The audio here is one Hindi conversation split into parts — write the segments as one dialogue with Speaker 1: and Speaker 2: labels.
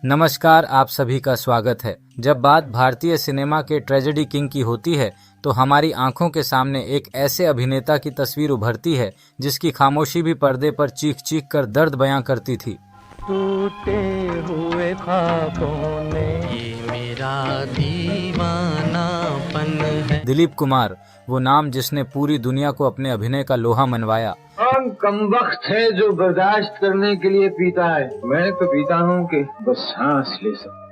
Speaker 1: नमस्कार, आप सभी का स्वागत है। जब बात भारतीय सिनेमा के ट्रेजेडी किंग की होती है तो हमारी आंखों के सामने एक ऐसे अभिनेता की तस्वीर उभरती है जिसकी खामोशी भी पर्दे पर चीख चीख कर दर्द बयां करती थी।
Speaker 2: टूटे हुए ख्वाबों ने ये मेरा दीवानापन है।
Speaker 1: दिलीप कुमार, वो नाम जिसने पूरी दुनिया को अपने अभिनय का लोहा मनवाया।
Speaker 3: कौन कमबख्त है जो बर्दाश्त करने के लिए पीता है? मैं तो पीता हूँ कि बस सांस ले सकूं।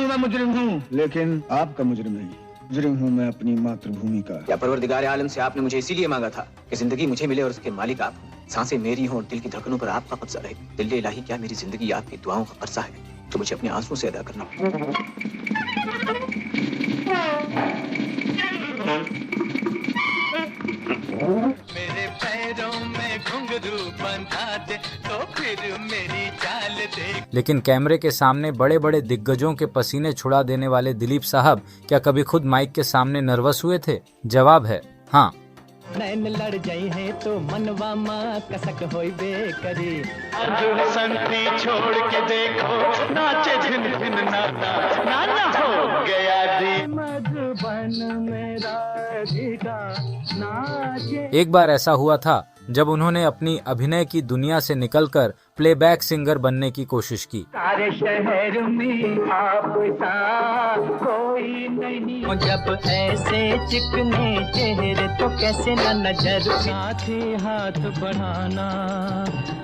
Speaker 4: मैं मुजरिम हूँ, लेकिन आपका मुजरिम नहीं। मुजरिम हूँ मैं अपनी मातृभूमि का।
Speaker 5: या परवरदिगार आलम से आपने मुझे इसीलिए मांगा था कि जिंदगी मुझे मिले और उसके मालिक आप। सांसें मेरी हों और दिल की धड़कनों पर आपका कब्जा रहे। दिल इलाही, क्या मेरी जिंदगी आपकी दुआओं का कर्जा है जो मुझे अपने आंसुओं से अदा करना।
Speaker 2: मेरे पैरों में घुंघरू बंधा दे तो फिर मेरी चाल देख।
Speaker 1: लेकिन कैमरे के सामने बड़े बड़े दिग्गजों के पसीने छुड़ा देने वाले दिलीप साहब क्या कभी खुद माइक के सामने नर्वस हुए थे? जवाब है हाँ।
Speaker 2: नैन लड़ जाई है तो मनवा माँ कसक होई बेकरी।
Speaker 6: संती छोड़ के देखो नाचे भिन भिन नाता नाना हो गया दी।
Speaker 2: मधुबन मेरा गीता नाचे।
Speaker 1: एक बार ऐसा हुआ था जब उन्होंने अपनी अभिनय की दुनिया से निकलकर प्लेबैक सिंगर बनने की कोशिश की।
Speaker 2: सारे शहर में आप सा कोई नहीं। जब ऐसे चिकने चेहरे तो कैसे न नजर। साथी हाथ बढ़ाना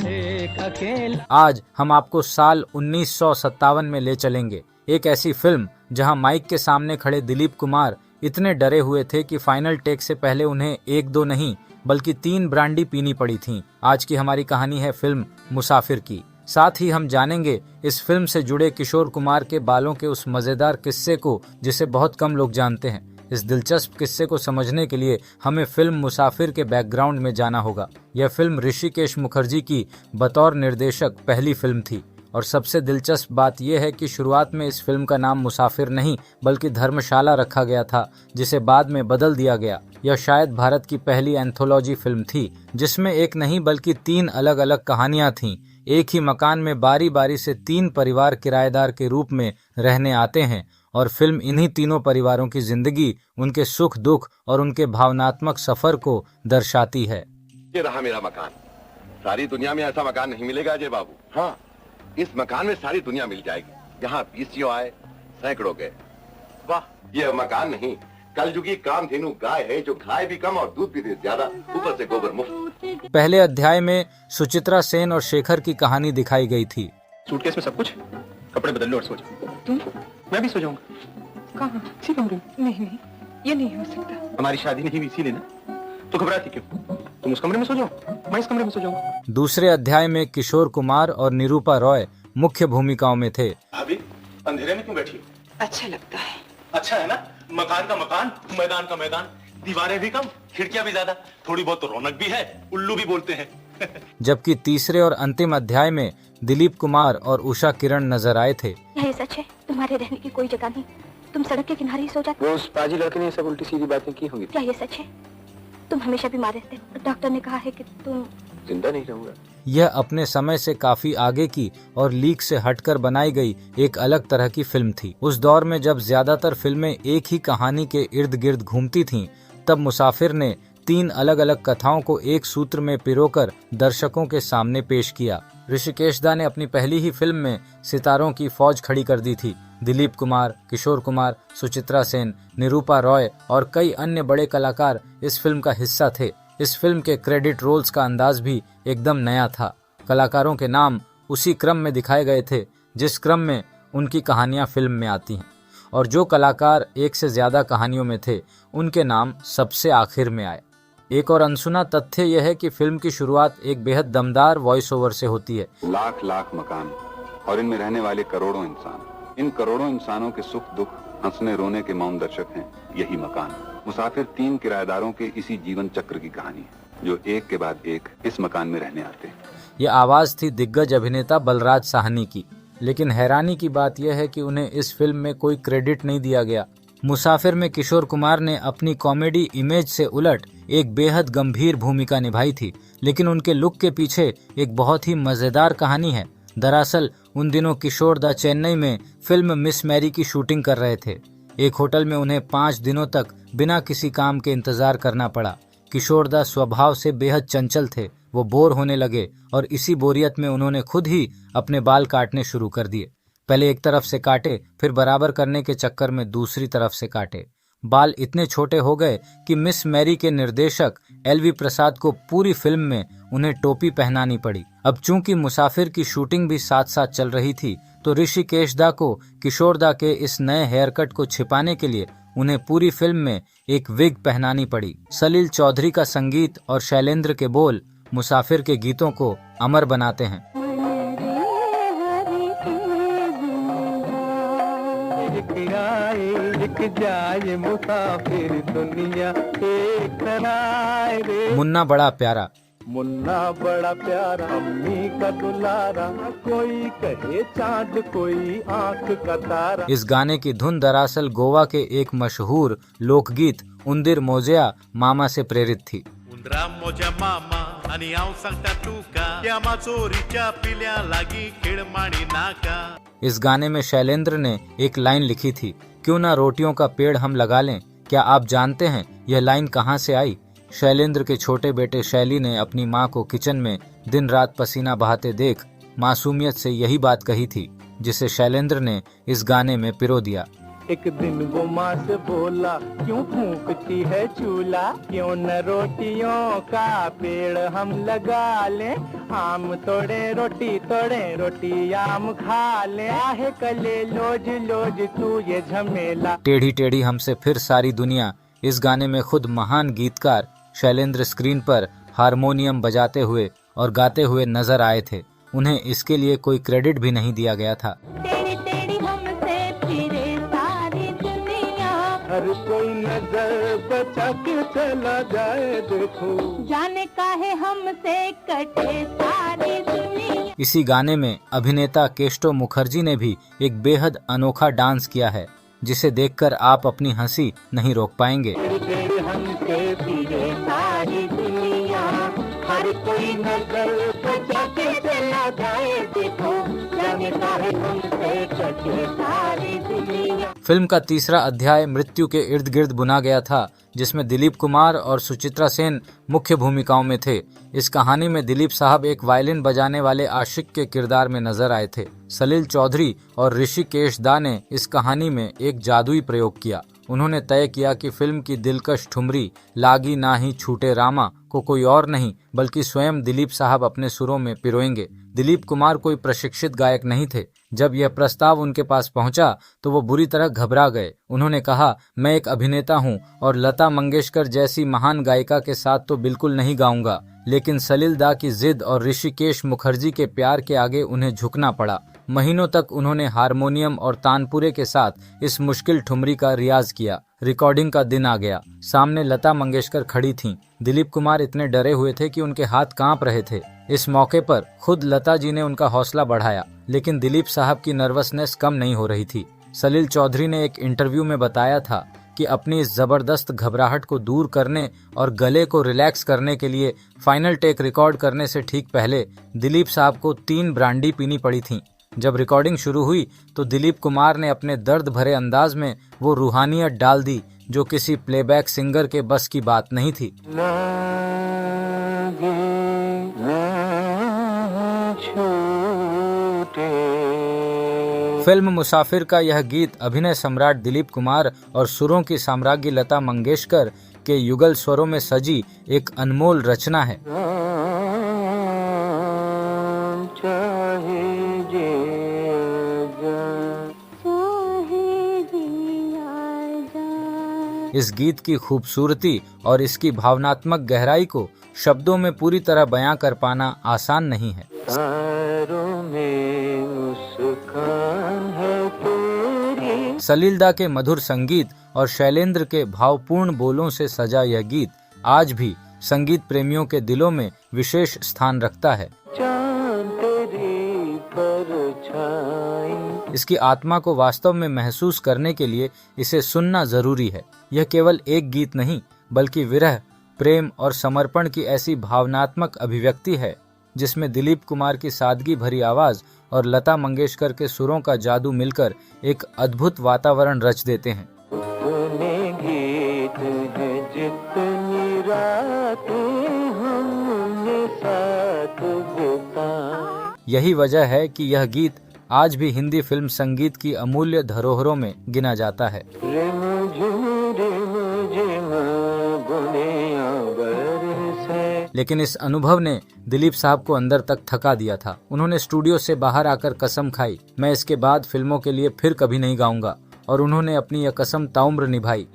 Speaker 2: एक अकेला।
Speaker 1: आज हम आपको साल 1957 में ले चलेंगे। एक ऐसी फिल्म जहां माइक के सामने खड़े दिलीप कुमार इतने डरे हुए थे कि फाइनल टेक से पहले उन्हें 1-2 नहीं बल्कि 3 ब्रांडी पीनी पड़ी थीं। आज की हमारी कहानी है फिल्म मुसाफिर की। साथ ही हम जानेंगे इस फिल्म से जुड़े किशोर कुमार के बालों के उस मजेदार किस्से को जिसे बहुत कम लोग जानते हैं। इस दिलचस्प किस्से को समझने के लिए हमें फिल्म मुसाफिर के बैकग्राउंड में जाना होगा। यह फिल्म ऋषिकेश मुखर्जी की बतौर निर्देशक पहली फिल्म थी और सबसे दिलचस्प बात यह है कि शुरुआत में इस फिल्म का नाम मुसाफिर नहीं बल्कि धर्मशाला रखा गया था, जिसे बाद में बदल दिया गया। यह शायद भारत की पहली एंथोलॉजी फिल्म थी जिसमें एक नहीं बल्कि 3 अलग अलग कहानियां थीं। एक ही मकान में बारी बारी से 3 परिवार किराएदार के रूप में रहने आते हैं और फिल्म इन्हीं तीनों परिवारों की जिंदगी, उनके सुख दुख और उनके भावनात्मक सफर को दर्शाती है।
Speaker 7: ये रहा मेरा मकान। सारी दुनिया में ऐसा मकान नहीं मिलेगा अजय बाबू। हाँ, इस मकान में सारी दुनिया मिल जाएगी। यहाँ पीसीओ आए, सैकड़ों गए। वाह, ये मकान नहीं, कलयुगी कामधेनु गाय है जो खाए भी कम और दूध भी दे ज्यादा, ऊपर से गोबर मुफ्त।
Speaker 1: पहले अध्याय में सुचित्रा सेन और शेखर की कहानी दिखाई गई थी।
Speaker 6: सूटकेस में सब कुछ, कपड़े बदल लो और सो जाओ।
Speaker 8: तुम?
Speaker 6: मैं भी सो जाऊंगा।
Speaker 8: कहाँ?
Speaker 6: इसी कमरे में।
Speaker 8: नहीं, ये नहीं हो सकता।
Speaker 6: हमारी शादी नहीं हुई इसीलिए ना, तो घबराती क्यों? तुम उस कमरे में सो जाओ, मैं इस कमरे में सो जाऊंगा।
Speaker 1: दूसरे अध्याय में किशोर कुमार और निरूपा रॉय मुख्य भूमिकाओं में थे।
Speaker 6: अभी अंधेरे में क्यों बैठी हो?
Speaker 8: अच्छा लगता है।
Speaker 6: अच्छा है ना, मकान का मकान, मैदान का मैदान, दीवारें भी कम, खिड़कियां भी ज्यादा, थोड़ी बहुत तो रौनक भी है, उल्लू भी बोलते हैं।
Speaker 1: जबकि तीसरे और अंतिम अध्याय में दिलीप कुमार और उषा किरण नजर आए थे।
Speaker 9: यह सच है, तुम्हारे रहने की कोई जगह नहीं, तुम सड़क के किनारे ही सो जाते।
Speaker 5: वो उस पाजी लड़के ने सब उल्टी सीधी बातें की होंगी।
Speaker 9: क्या ये सच है? तुम हमेशा बीमार रहते हो, डॉक्टर ने कहा है कि तुम
Speaker 5: जिंदा नहीं रहूंगा।
Speaker 1: यह अपने समय से काफी आगे की और लीक से हटकर बनाई गई एक अलग तरह की फिल्म थी। उस दौर में जब ज्यादातर फिल्में एक ही कहानी के इर्द गिर्द घूमती थीं, तब मुसाफिर ने 3 अलग अलग कथाओं को एक सूत्र में पिरोकर दर्शकों के सामने पेश किया। ऋषिकेश दा ने अपनी पहली ही फिल्म में सितारों की फौज खड़ी कर दी थी। दिलीप कुमार, किशोर कुमार, सुचित्रा सेन, निरूपा रॉय और कई अन्य बड़े कलाकार इस फिल्म का हिस्सा थे। इस फिल्म के क्रेडिट रोल्स का अंदाज भी एकदम नया था। कलाकारों के नाम उसी क्रम में दिखाए गए थे जिस क्रम में उनकी कहानियां फिल्म में आती हैं, और जो कलाकार एक से ज्यादा कहानियों में थे उनके नाम सबसे आखिर में आए। एक और अनसुना तथ्य यह है कि फिल्म की शुरुआत एक बेहद दमदार वॉइस ओवर से होती है।
Speaker 10: लाख लाख मकान और इनमें रहने वाले करोड़ों इंसान, इन करोड़ों इंसानों के सुख दुख, हंसने रोने के मौन दर्शक हैं यही मकान। मुसाफिर 3 किराएदारों के इसी जीवन चक्र की कहानी है जो एक के बाद एक इस मकान में रहने आते हैं।
Speaker 1: यह आवाज थी दिग्गज अभिनेता बलराज साहनी की। लेकिन हैरानी की बात यह है कि उन्हें इस फिल्म में कोई क्रेडिट नहीं दिया गया। मुसाफिर में किशोर कुमार ने अपनी कॉमेडी इमेज से उलट एक बेहद गंभीर भूमिका निभाई थी, लेकिन उनके लुक के पीछे एक बहुत ही मजेदार कहानी है। दरअसल उन दिनों किशोर दा चेन्नई में फिल्म मिस मैरी की शूटिंग कर रहे थे। एक होटल में उन्हें 5 दिनों तक बिना किसी काम के इंतजार करना पड़ा। किशोर दा स्वभाव से बेहद चंचल थे। वो बोर होने लगे और इसी बोरियत में उन्होंने खुद ही अपने बाल काटने शुरू कर दिए। पहले एक तरफ से काटे, फिर बराबर करने के चक्कर में दूसरी तरफ से काटे। बाल इतने छोटे हो गए कि मिस मैरी के निर्देशक LV प्रसाद को पूरी फिल्म में उन्हें टोपी पहनानी पड़ी। अब चूंकि मुसाफिर की शूटिंग भी साथ साथ चल रही थी, तो ऋषिकेश दा को किशोर दा के इस नए हेयर कट को छिपाने के लिए उन्हें पूरी फिल्म में एक विग पहनानी पड़ी। सलील चौधरी का संगीत और शैलेंद्र के बोल मुसाफिर के गीतों को अमर बनाते हैं।
Speaker 2: जाए मुसाफिर दुनिया एक रे।
Speaker 1: मुन्ना बड़ा प्यारा,
Speaker 2: मुन्ना बड़ा प्यारा, अम्मी का दुलारा, कोई कहे चांद कोई आंख का तारा।
Speaker 1: इस गाने की धुन दरअसल गोवा के एक मशहूर लोकगीत उंदीर मोज़ेया मामा से प्रेरित थी।
Speaker 6: उंदरा मोजा मामा आणि आव सांगता तुका, या मा चोरीच्या पिल्या लागी खिळमाणी नाका।
Speaker 1: इस गाने में शैलेंद्र ने एक लाइन लिखी थी, क्यों ना रोटियों का पेड़ हम लगा लें। क्या आप जानते हैं यह लाइन कहाँ से आई? शैलेंद्र के छोटे बेटे शैली ने अपनी माँ को किचन में दिन रात पसीना बहाते देख मासूमियत से यही बात कही थी, जिसे शैलेंद्र ने इस गाने में पिरो दिया।
Speaker 2: एक दिन वो माँ से बोला, क्यों फूंकती है चूल्हा, क्यों न रोटियों का पेड़ हम लगा लें, आम तोड़े रोटी आम खा ले, आहे कले लोज लोज तू ये झमेला।
Speaker 1: टेढ़ी टेढ़ी हमसे फिर सारी दुनिया, इस गाने में खुद महान गीतकार शैलेंद्र स्क्रीन पर हारमोनियम बजाते हुए और गाते हुए नजर आए थे। उन्हें इसके लिए कोई क्रेडिट भी नहीं दिया गया था।
Speaker 2: हर कोई नजर बचा के चला जाए, देखो
Speaker 9: जाने काहे हमसे कटे सारी दुनिया।
Speaker 1: इसी गाने में अभिनेता केष्टो मुखर्जी ने भी एक बेहद अनोखा डांस किया है, जिसे देखकर आप अपनी हंसी नहीं रोक पाएंगे।
Speaker 2: हर कोई नजर बचा के चला जाए, देखो जाने काहे हमसे कटे सारी दुनिया।
Speaker 1: फिल्म का तीसरा अध्याय मृत्यु के इर्द गिर्द बुना गया था, जिसमें दिलीप कुमार और सुचित्रा सेन मुख्य भूमिकाओं में थे। इस कहानी में दिलीप साहब एक वायलिन बजाने वाले आशिक के किरदार में नजर आए थे। सलील चौधरी और ऋषिकेश दा ने इस कहानी में एक जादुई प्रयोग किया। उन्होंने तय किया कि फिल्म की दिलकश ठुमरी लागी ना ही छूटे रामा को कोई और नहीं बल्कि स्वयं दिलीप साहब अपने सुरों में पिरोएंगे। दिलीप कुमार कोई प्रशिक्षित गायक नहीं थे। जब यह प्रस्ताव उनके पास पहुंचा तो वो बुरी तरह घबरा गए। उन्होंने कहा, मैं एक अभिनेता हूं और लता मंगेशकर जैसी महान गायिका के साथ तो बिल्कुल नहीं गाऊंगा, लेकिन सलील दा की जिद और ऋषिकेश मुखर्जी के प्यार के आगे उन्हें झुकना पड़ा। महीनों तक उन्होंने हारमोनियम और तानपुरे के साथ इस मुश्किल ठुमरी का रियाज किया। रिकॉर्डिंग का दिन आ गया। सामने लता मंगेशकर खड़ी थीं। दिलीप कुमार इतने डरे हुए थे कि उनके हाथ कांप रहे थे। इस मौके पर खुद लता जी ने उनका हौसला बढ़ाया, लेकिन दिलीप साहब की नर्वसनेस कम नहीं हो रही थी। सलील चौधरी ने एक इंटरव्यू में बताया था कि अपनी इस जबरदस्त घबराहट को दूर करने और गले को रिलैक्स करने के लिए फाइनल टेक रिकॉर्ड करने से ठीक पहले दिलीप साहब को 3 ब्रांडी पीनी पड़ी थी। जब रिकॉर्डिंग शुरू हुई तो दिलीप कुमार ने अपने दर्द भरे अंदाज में वो रूहानियत डाल दी जो किसी प्लेबैक सिंगर के बस की बात नहीं थी। फिल्म मुसाफिर का यह गीत अभिनय सम्राट दिलीप कुमार और सुरों की साम्राज्ञी लता मंगेशकर के युगल स्वरों में सजी एक अनमोल रचना है। इस गीत की खूबसूरती और इसकी भावनात्मक गहराई को शब्दों में पूरी तरह बयां कर पाना आसान नहीं है। सलील दा के मधुर संगीत और शैलेंद्र के भावपूर्ण बोलों से सजा यह गीत आज भी संगीत प्रेमियों के दिलों में विशेष स्थान रखता है। इसकी आत्मा को वास्तव में महसूस करने के लिए इसे सुनना जरूरी है। यह केवल एक गीत नहीं, बल्कि विरह, प्रेम और समर्पण की ऐसी भावनात्मक अभिव्यक्ति है जिसमें दिलीप कुमार की सादगी भरी आवाज और लता मंगेशकर के सुरों का जादू मिलकर एक अद्भुत वातावरण रच देते हैं।
Speaker 2: गीत है जितनी रातें हमने साथ बिताई।
Speaker 1: यही वजह है कि यह गीत आज भी हिंदी फिल्म संगीत की अमूल्य धरोहरों में गिना जाता है। लेकिन इस अनुभव ने दिलीप साहब को अंदर तक थका दिया था। उन्होंने स्टूडियो से बाहर आकर कसम खाई, मैं इसके बाद फिल्मों के लिए फिर कभी नहीं गाऊंगा, और उन्होंने अपनी यह कसम ताउम्र निभाई।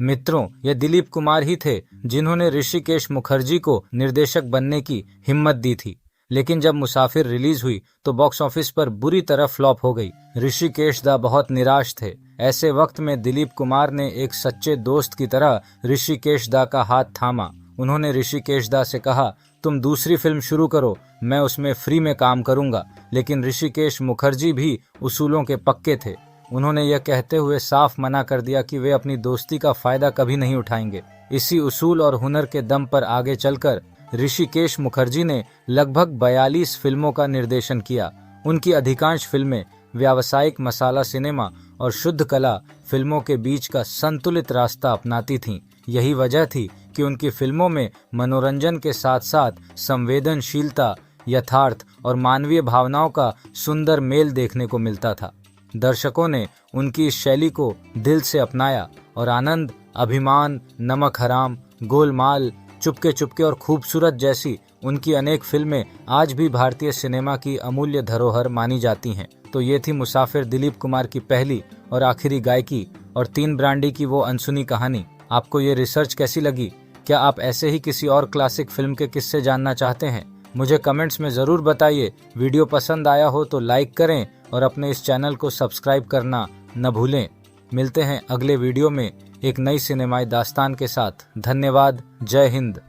Speaker 1: मित्रों, ये दिलीप कुमार ही थे जिन्होंने ऋषिकेश मुखर्जी को निर्देशक बनने की हिम्मत दी थी। लेकिन जब मुसाफिर रिलीज हुई तो बॉक्स ऑफिस पर बुरी तरह फ्लॉप हो गई। ऋषिकेश दा बहुत निराश थे। ऐसे वक्त में दिलीप कुमार ने एक सच्चे दोस्त की तरह ऋषिकेश दा का हाथ थामा। उन्होंने ऋषिकेश दा से कहा, तुम दूसरी फिल्म शुरू करो, मैं उसमें फ्री में काम करूंगा। लेकिन ऋषिकेश मुखर्जी भी उसूलों के पक्के थे। उन्होंने यह कहते हुए साफ मना कर दिया कि वे अपनी दोस्ती का फायदा कभी नहीं उठाएंगे। इसी उसूल और हुनर के दम पर आगे चलकर ऋषिकेश मुखर्जी ने लगभग 42 फिल्मों का निर्देशन किया। उनकी अधिकांश फिल्में व्यावसायिक मसाला सिनेमा और शुद्ध कला फिल्मों के बीच का संतुलित रास्ता अपनाती थीं। यही वजह थी कि उनकी फिल्मों में मनोरंजन के साथ साथ संवेदनशीलता, यथार्थ और मानवीय भावनाओं का सुंदर मेल देखने को मिलता था। दर्शकों ने उनकी इस शैली को दिल से अपनाया और आनंद, अभिमान, नमक हराम, गोलमाल, चुपके चुपके और खूबसूरत जैसी उनकी अनेक फिल्में आज भी भारतीय सिनेमा की अमूल्य धरोहर मानी जाती हैं। तो ये थी मुसाफिर दिलीप कुमार की पहली और आखिरी गायकी और 3 ब्रांडी की वो अनसुनी कहानी। आपको ये रिसर्च कैसी लगी? क्या आप ऐसे ही किसी और क्लासिक फिल्म के किस्से जानना चाहते हैं? मुझे कमेंट्स में जरूर बताइए। वीडियो पसंद आया हो तो लाइक करें और अपने इस चैनल को सब्सक्राइब करना न भूलें। मिलते हैं अगले वीडियो में एक नई सिनेमाई दास्तान के साथ। धन्यवाद। जय हिंद।